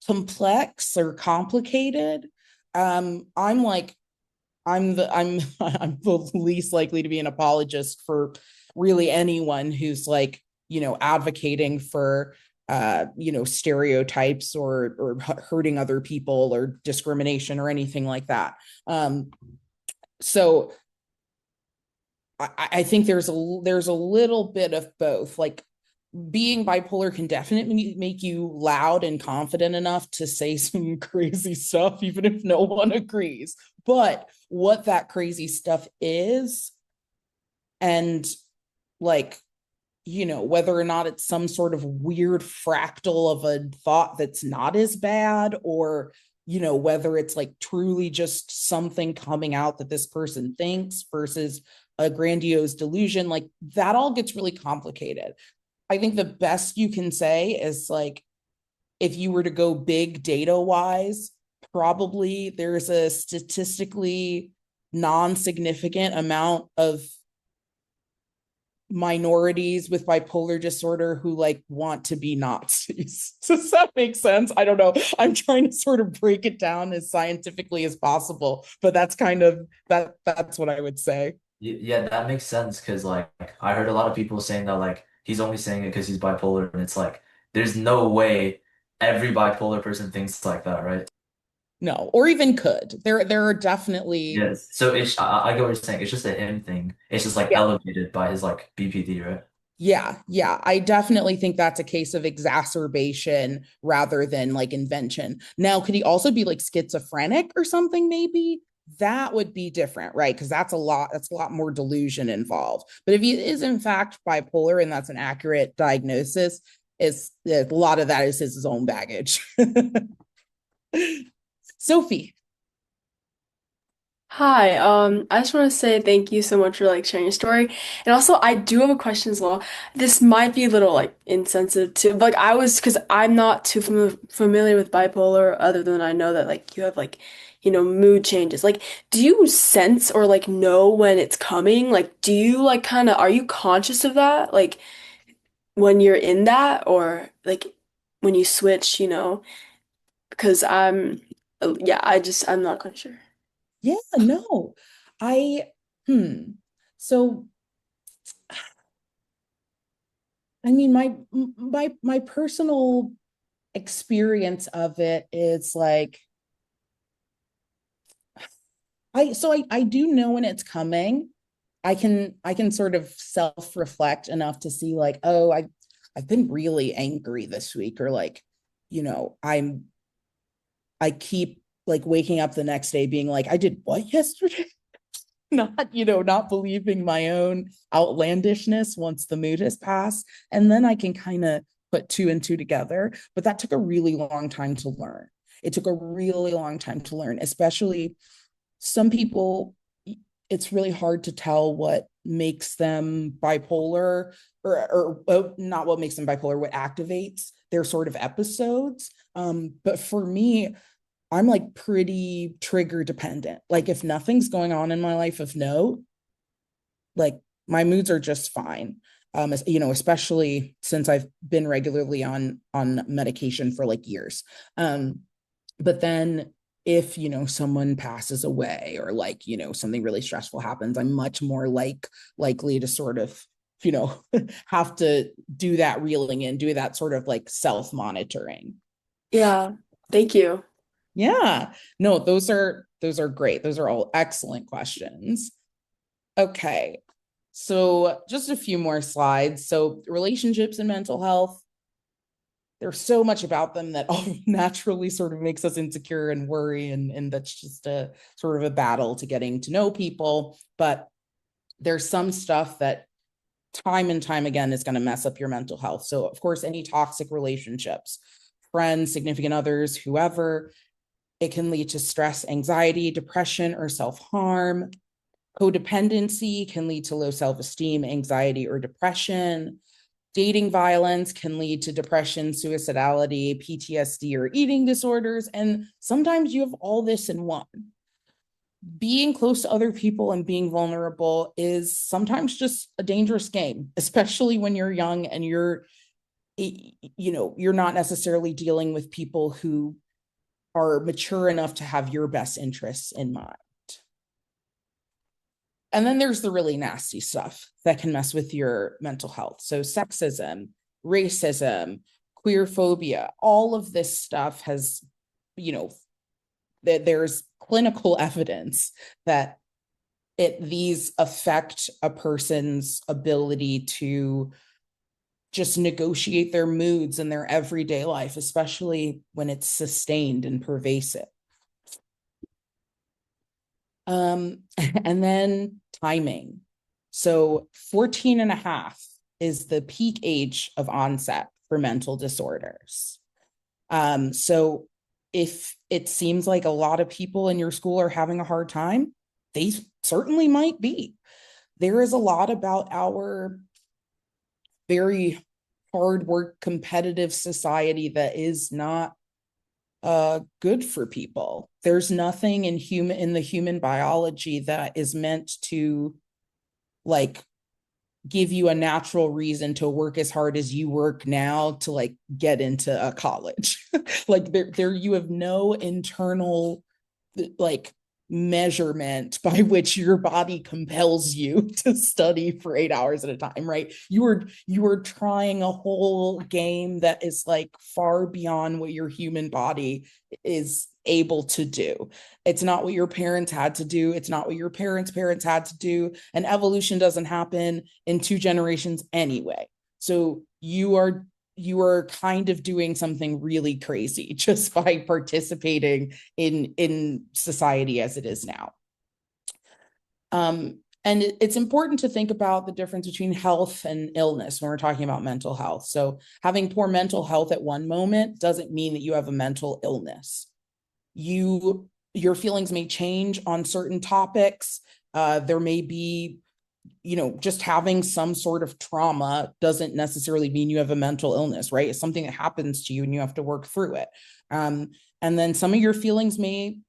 complex or complicated. I'm like, I'm I'm the least likely to be an apologist for really anyone who's like, advocating for stereotypes or hurting other people or discrimination or anything like that. So I think there's a little bit of both. Like being bipolar can definitely make you loud and confident enough to say some crazy stuff, even if no one agrees. But what that crazy stuff is, and like, whether or not it's some sort of weird fractal of a thought that's not as bad, or, whether it's like truly just something coming out that this person thinks versus a grandiose delusion, like that all gets really complicated. I think the best you can say is like, if you were to go big data wise, probably there's a statistically non-significant amount of minorities with bipolar disorder who like want to be Nazis. Does that make sense? I don't know. I'm trying to sort of break it down as scientifically as possible, but that's kind of that's what I would say. Yeah, that makes sense because like I heard a lot of people saying that like he's only saying it because he's bipolar, and it's like there's no way every bipolar person thinks like that, right? No, or even could. There are definitely. Yes. So I get what you're saying. It's just a him thing. It's just like Yeah. elevated by his like BPD, right? Yeah. I definitely think that's a case of exacerbation rather than like invention. Now, could he also be like schizophrenic or something, maybe? That would be different, right? Because that's a lot more delusion involved. But if he is in fact bipolar and that's an accurate diagnosis, it's a lot of that is his own baggage. Sophie. Hi, I just want to say thank you so much for like sharing your story. And also I do have a question as well. This might be a little like insensitive too, but like because I'm not too familiar with bipolar other than I know that like you have like, mood changes. Like, do you sense or like know when it's coming? Like, do you like kind of, are you conscious of that? Like when you're in that or like when you switch, Because yeah, I'm not quite sure. Yeah, no. I so I mean my personal experience of it is like I do know when it's coming. I can sort of self-reflect enough to see like, oh, I've been really angry this week, or like, I keep like waking up the next day being like, I did what yesterday? Not believing my own outlandishness once the mood has passed. And then I can kind of put two and two together. But that took a really long time to learn. It took a really long time to learn, especially some people, it's really hard to tell what makes them bipolar, or not what makes them bipolar, what activates their sort of episodes. But for me, I'm like pretty trigger dependent. Like if nothing's going on in my life of note, like my moods are just fine. Especially since I've been regularly on medication for like years. But then if someone passes away, or like something really stressful happens, I'm much more likely to sort of have to do that reeling in, do that sort of like self-monitoring. Yeah, thank you. Yeah. No, those are great. Those are all excellent questions. Okay. So just a few more slides. So relationships and mental health, there's so much about them that all naturally sort of makes us insecure and worry, and that's just a sort of a battle to getting to know people. But there's some stuff that time and time again is going to mess up your mental health. So of course, any toxic relationships, friends, significant others, whoever, it can lead to stress, anxiety, depression, or self-harm. Codependency can lead to low self-esteem, anxiety, or depression. Dating violence can lead to depression, suicidality, PTSD, or eating disorders. And sometimes you have all this in one. Being close to other people and being vulnerable is sometimes just a dangerous game, especially when you're young and you're not necessarily dealing with people who are mature enough to have your best interests in mind. And then there's the really nasty stuff that can mess with your mental health. So sexism, racism, queer phobia, all of this stuff has, that there's clinical evidence that these affect a person's ability to just negotiate their moods in their everyday life, especially when it's sustained and pervasive. And then timing. So 14 and a half is the peak age of onset for mental disorders. So if it seems like a lot of people in your school are having a hard time, they certainly might be. There is a lot about our very hard work, competitive society that is not good for people. There's nothing in the human biology that is meant to like give you a natural reason to work as hard as you work now to like get into a college. Like there you have no internal like measurement by which your body compels you to study for 8 hours at a time, right? You are trying a whole game that is like far beyond what your human body is able to do. It's not what your parents had to do. It's not what your parents' parents had to do. And evolution doesn't happen in 2 generations anyway. So you are kind of doing something really crazy just by participating in society as it is now. And it's important to think about the difference between health and illness when we're talking about mental health. So having poor mental health at one moment doesn't mean that you have a mental illness. Your feelings may change on certain topics. There may be, just having some sort of trauma doesn't necessarily mean you have a mental illness, right? It's something that happens to you and you have to work through it. And then some of your feelings may,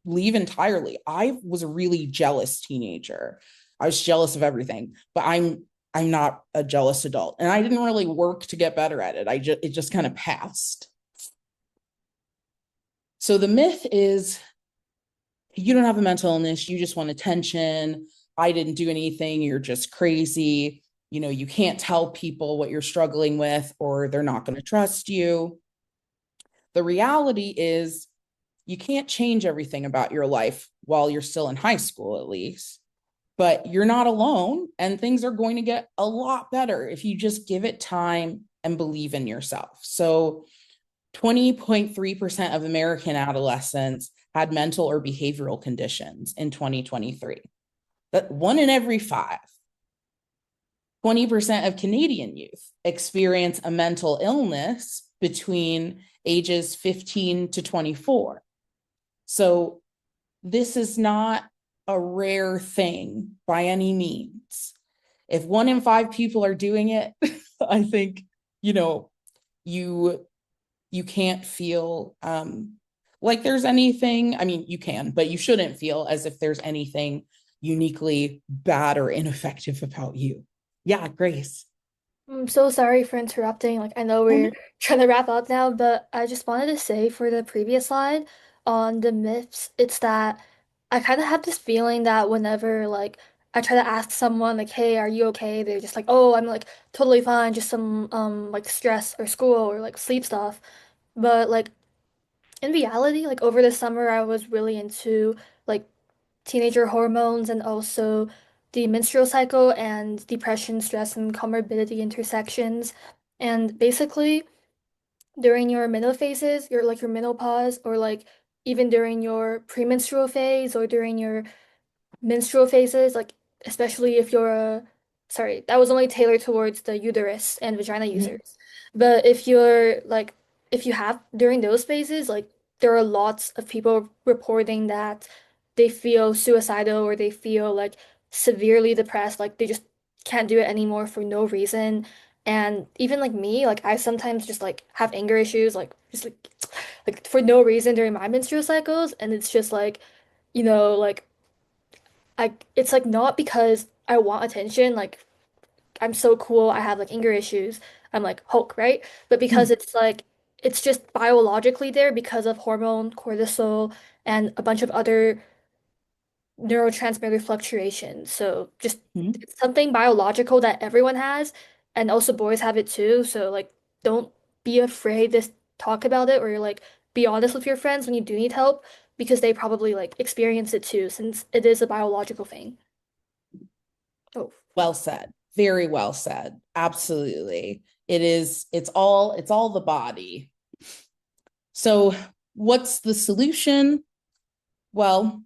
leave entirely. I was a really jealous teenager. I was jealous of everything, but I'm not a jealous adult. And I didn't really work to get better at it. It just kind of passed. So the myth is you don't have a mental illness, you just want attention. I didn't do anything, you're just crazy. You can't tell people what you're struggling with or they're not going to trust you. The reality is you can't change everything about your life while you're still in high school, at least, but you're not alone and things are going to get a lot better if you just give it time and believe in yourself. So 20.3% of American adolescents had mental or behavioral conditions in 2023. That 1 in every 5. 20% of Canadian youth experience a mental illness between ages 15 to 24. So this is not a rare thing by any means. If 1 in 5 people are doing it, I think, you can't feel like there's anything, I mean, you can, but you shouldn't feel as if there's anything uniquely bad or ineffective about you. Yeah, Grace. I'm so sorry for interrupting. Like, I know we're trying to wrap up now, but I just wanted to say for the previous slide on the myths, it's that I kind of have this feeling that whenever like I try to ask someone like, "Hey, are you okay?" They're just like, "Oh, I'm like totally fine, just some like stress or school or like sleep stuff." But like in reality, like over the summer, I was really into like teenager hormones and also the menstrual cycle and depression, stress, and comorbidity intersections. And basically, during your menopause phases, your menopause, or like even during your premenstrual phase or during your menstrual phases, like especially if you're a, sorry, that was only tailored towards the uterus and vagina users. But if you're like, if you have during those phases, like there are lots of people reporting that they feel suicidal or they feel like severely depressed, like they just can't do it anymore for no reason. And even like me, like I sometimes just like have anger issues, like just like for no reason during my menstrual cycles, and it's just like, like it's like not because I want attention, like I'm so cool, I have like anger issues, I'm like Hulk, right? But because it's like it's just biologically there because of hormone, cortisol, and a bunch of other neurotransmitter fluctuations. So just Mhm. it's something biological that everyone has, and also boys have it too. So like don't be afraid to talk about it or like be honest with your friends when you do need help because they probably like experience it too since it is a biological thing. Oh. Well said. Very well said. Absolutely. It's all the body. So what's the solution? Well,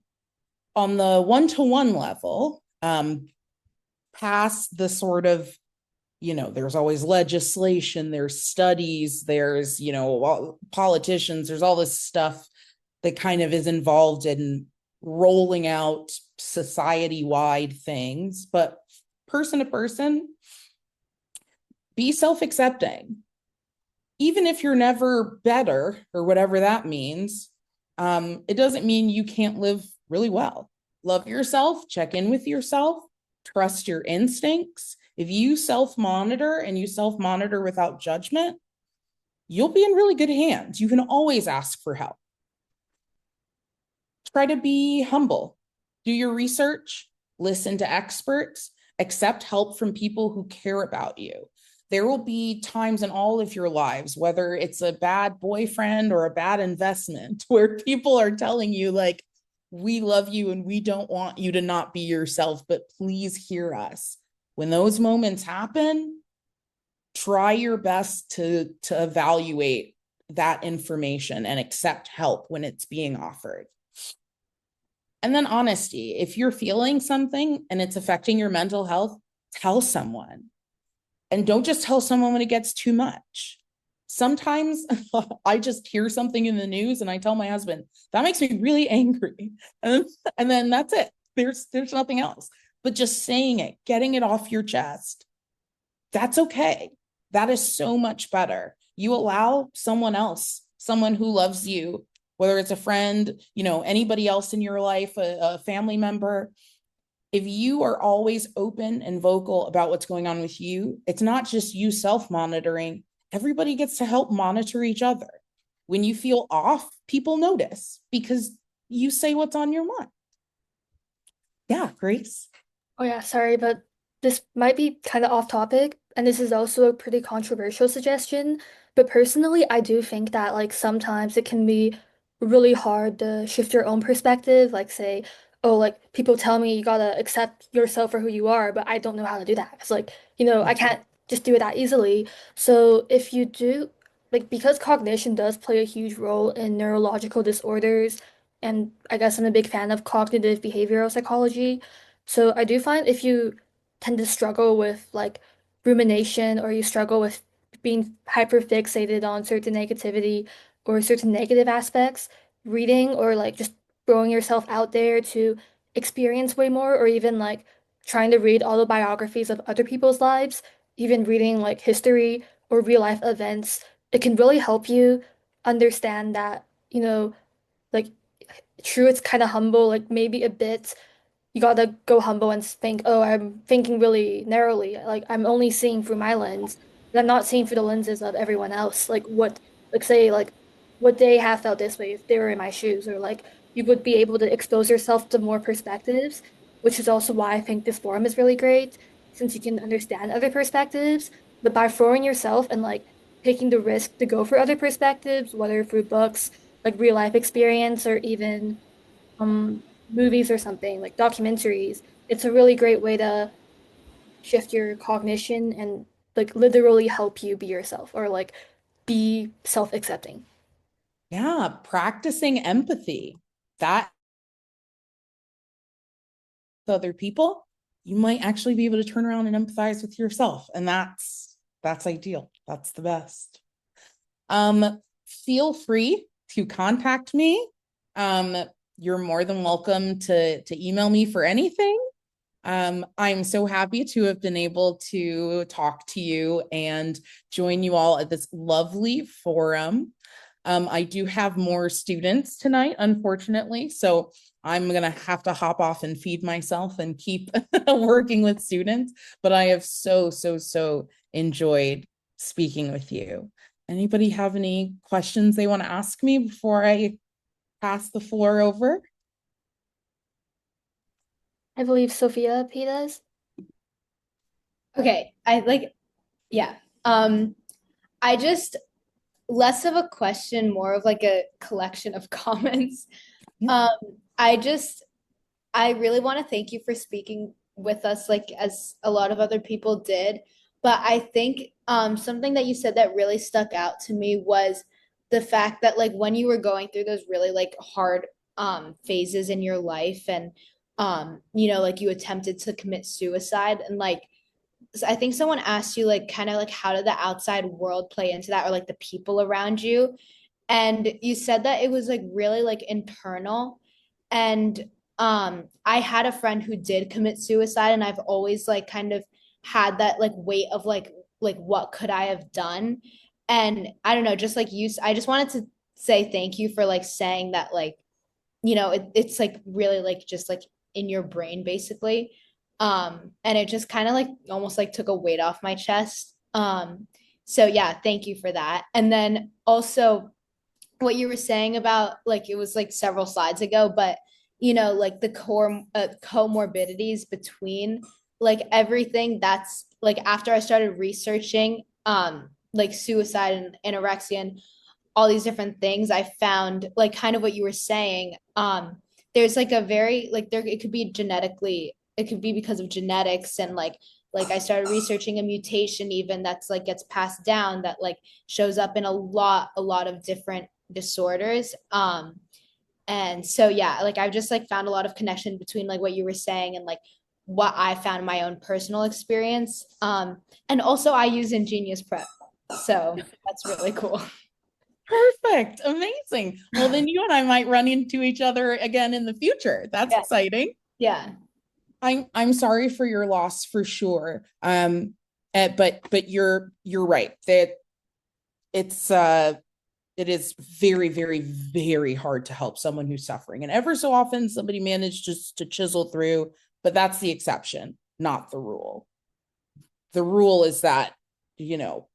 on the one-to-one level, past the sort of, there's always legislation, there's studies, there's, politicians, there's all this stuff that kind of is involved in rolling out society-wide things. But person to person, be self-accepting. Even if you're never better or whatever that means, it doesn't mean you can't live really well. Love yourself, check in with yourself, trust your instincts. If you self-monitor and you self-monitor without judgment, you'll be in really good hands. You can always ask for help. Try to be humble. Do your research, listen to experts, accept help from people who care about you. There will be times in all of your lives, whether it's a bad boyfriend or a bad investment, where people are telling you, like, we love you and we don't want you to not be yourself, but please hear us. When those moments happen, try your best to evaluate that information and accept help when it's being offered. And then honesty. If you're feeling something and it's affecting your mental health, tell someone. And don't just tell someone when it gets too much. Sometimes I just hear something in the news and I tell my husband, that makes me really angry. And then that's it. There's nothing else. But just saying it, getting it off your chest, that's okay. That is so much better. You allow someone else, someone who loves you, whether it's a friend, anybody else in your life, a family member. If you are always open and vocal about what's going on with you, it's not just you self-monitoring. Everybody gets to help monitor each other. When you feel off, people notice because you say what's on your mind. Yeah, Grace. Oh yeah, sorry, but this might be kind of off topic, and this is also a pretty controversial suggestion. But personally, I do think that like sometimes it can be really hard to shift your own perspective. Like say, oh, like people tell me you gotta accept yourself for who you are, but I don't know how to do that. It's like, I can't just do it that easily. So if you do, like because cognition does play a huge role in neurological disorders, and I guess I'm a big fan of cognitive behavioral psychology. So I do find if you tend to struggle with like rumination or you struggle with being hyper fixated on certain negativity or certain negative aspects, reading or like just throwing yourself out there to experience way more, or even like trying to read autobiographies of other people's lives, even reading like history or real life events, it can really help you understand that, like true, it's kind of humble, like maybe a bit you gotta go humble and think, oh, I'm thinking really narrowly. Like I'm only seeing through my lens, and I'm not seeing through the lenses of everyone else. Like what, like say, like would they have felt this way if they were in my shoes, or like you would be able to expose yourself to more perspectives, which is also why I think this forum is really great, since you can understand other perspectives. But by throwing yourself and like taking the risk to go for other perspectives, whether through books, like real life experience, or even movies or something, like documentaries. It's a really great way to shift your cognition and like literally help you be yourself or like be self-accepting. Yeah, practicing empathy. That with other people, you might actually be able to turn around and empathize with yourself. And that's ideal. That's the best. Feel free to contact me. Um, you're more than welcome to email me for anything. I'm so happy to have been able to talk to you and join you all at this lovely forum. I do have more students tonight, unfortunately, so I'm gonna have to hop off and feed myself and keep working with students. But I have so enjoyed speaking with you. Anybody have any questions they want to ask me before I pass the floor over? I believe Sophia P does. Okay, yeah. I just less of a question, more of like a collection of comments. Yeah. I just I really want to thank you for speaking with us, like as a lot of other people did. But I think something that you said that really stuck out to me was the fact that like when you were going through those really like hard phases in your life and like you attempted to commit suicide and like I think someone asked you like kind of like how did the outside world play into that or like the people around you, and you said that it was like really like internal. And I had a friend who did commit suicide, and I've always like kind of had that like weight of like what could I have done. And I don't know, just like you, I just wanted to say thank you for like saying that, like it's like really like just like in your brain basically. And it just kind of like almost like took a weight off my chest. So yeah, thank you for that. And then also what you were saying about like it was like several slides ago, but like the core comorbidities between like everything that's like after I started researching like suicide and anorexia and all these different things, I found like kind of what you were saying. There's like a very like there it could be genetically, it could be because of genetics, and like I started researching a mutation even that's like gets passed down that like shows up in a lot of different disorders. And so yeah, like I've just like found a lot of connection between like what you were saying and like what I found in my own personal experience. And also I use Ingenious Prep. So that's really cool. Perfect. Amazing. Well, then you and I might run into each other again in the future. That's Yeah. exciting. Yeah. I'm sorry for your loss for sure. But you're right that it's it is very hard to help someone who's suffering. And ever so often somebody manages to chisel through, but that's the exception, not the rule. The rule is that, you know,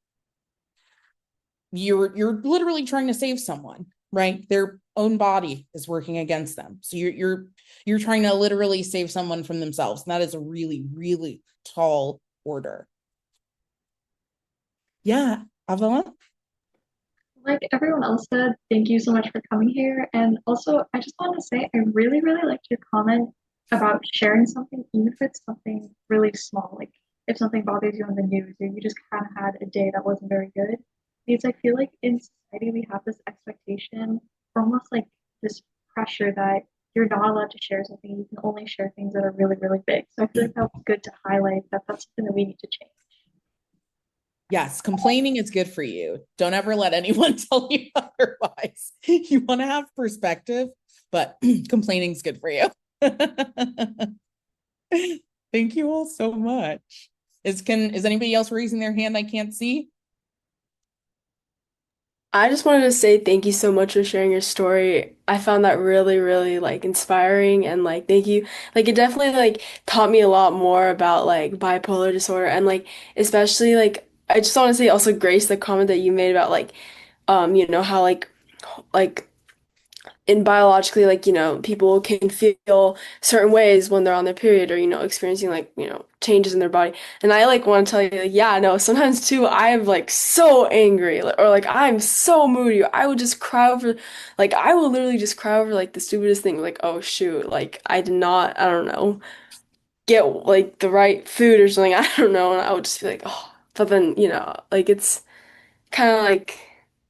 you're literally trying to save someone, right? Their own body is working against them. So you're trying to literally save someone from themselves. And that is a really tall order. Yeah, Avalon? Like everyone else said, thank you so much for coming here. And also, I just want to say, I really liked your comment about sharing something, even if it's something really small, like if something bothers you on the news or you just kind of had a day that wasn't very good. Because I feel like in society, we have this expectation, almost like this pressure that you're not allowed to share something. You can only share things that are really big. So I feel like that was good to highlight that that's something that we need to change. Yes, complaining is good for you. Don't ever let anyone tell you otherwise. You want to have perspective, but complaining is good for you. Thank you all so much. Is anybody else raising their hand I can't see? I just wanted to say thank you so much for sharing your story. I found that really like inspiring and like thank you. Like it definitely like taught me a lot more about like bipolar disorder and like especially like I just want to say also Grace, the comment that you made about like how like in biologically like people can feel certain ways when they're on their period or experiencing like changes in their body, and I like want to tell you like yeah, no, sometimes too I'm like so angry or like I'm so moody, I would just cry over, like I will literally just cry over like the stupidest thing, like oh shoot, like I did not, I don't know, get like the right food or something, I don't know, and I would just be like oh, but then like it's kind of like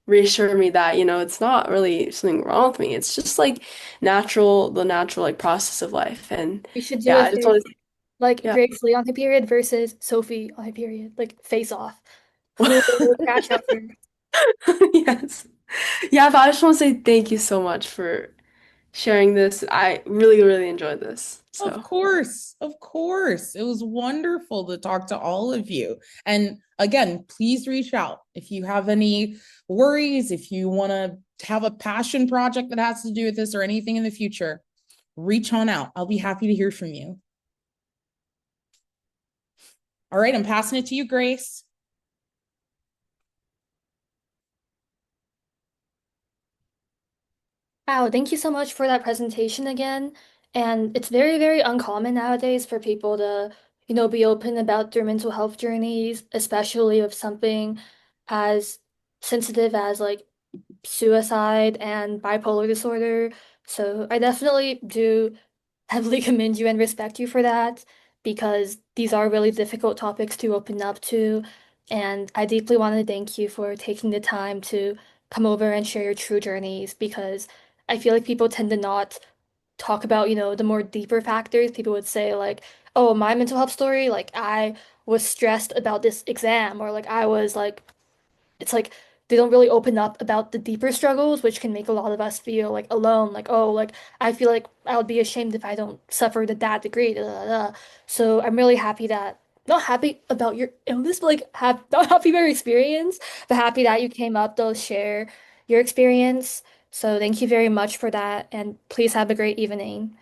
reassure me that, it's not really something wrong with me. It's just like the natural like process of life. And We should do yeah, a I just want to, like yeah. Grace Lee on her period versus Sophie on her period, like face off. Who will crash out first? Yes. Yeah, but I just want to say thank you so much for sharing this. I really, really enjoyed this. Of So, course, of course. It was wonderful to talk to all of you. And again, please reach out if you have any worries, if you want to have a passion project that has to do with this or anything in the future, reach on out. I'll be happy to hear from you. All right, I'm passing it to you, Grace. Wow, thank you so much for that presentation again. And it's very, very uncommon nowadays for people to, be open about their mental health journeys, especially with something as sensitive as like suicide and bipolar disorder. So I definitely do heavily commend you and respect you for that because these are really difficult topics to open up to. And I deeply want to thank you for taking the time to come over and share your true journeys because I feel like people tend to not talk about, the more deeper factors. People would say like, oh, my mental health story, like I was stressed about this exam or like I was like it's like they don't really open up about the deeper struggles, which can make a lot of us feel like alone. Like, oh, like I feel like I would be ashamed if I don't suffer to that degree. Da, da, da. So I'm really happy that not happy about your illness, but like have not happy about your experience, but happy that you came up to share your experience. So thank you very much for that, and please have a great evening.